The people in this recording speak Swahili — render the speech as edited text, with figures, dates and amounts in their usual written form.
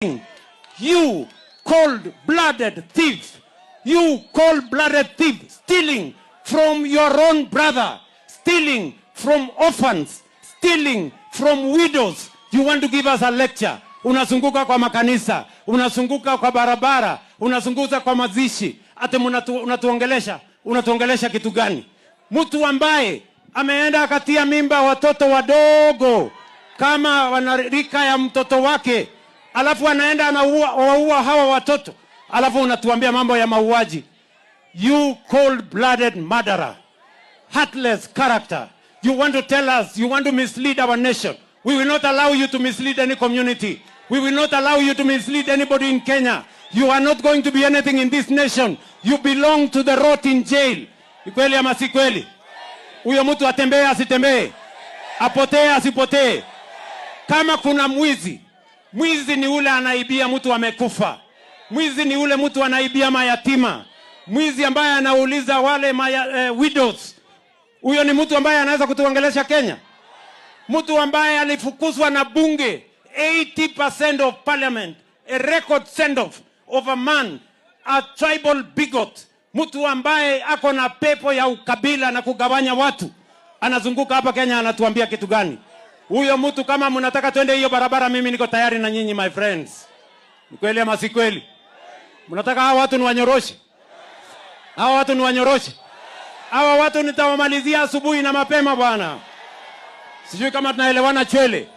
You cold-blooded thief, you cold-blooded thief, stealing from your own brother, stealing from orphans, stealing from widows. You want to give us a lecture? Unazunguka kwa makanisa, unazunguka kwa barabara, unazunguka kwa mazishi. Ate unatuongelesha kitu gani? Mtu ambaye ameenda akatia mimba watoto wadogo kama wanarika ya mtoto wake, alafu anaenda anaua hawa watoto, alafu unatuambia mambo ya mauaji. You cold-blooded murderer, heartless character. You want to tell us, you want to mislead our nation. We will not allow you to mislead any community. We will not allow you to mislead anybody in Kenya. You are not going to be anything in this nation. You belong to the rot in jail. Ikweli ama si kweli? Huyo mtu atembee asitembee? Apotee asipotee? Kama kuna mwizi, mwizi ni ule anaibia mtu amekufa. Mwizi ni ule mtu anaibia mayatima. Mwizi ambaye anauliza wale widows. Huyo ni mtu ambaye anaweza kutuongelesha Kenya? Mtu ambaye alifukuzwa na bunge 80% of parliament, a record send-off of a man, a tribal bigot. Mtu ambaye ako na pepo ya ukabila na kugawanya watu, anazunguka hapa Kenya anatuambia kitu gani? Huyo mtu, kama mnataka twende hiyo barabara, mimi niko tayari na nyinyi, my friends. Ni kweli ama si kweli? Mnataka hawa watu niwanyoroshe? Hawa watu niwanyoroshe? Hawa watu nitawamalizia asubuhi na mapema bwana. Sijui kama tunaelewana Chwele.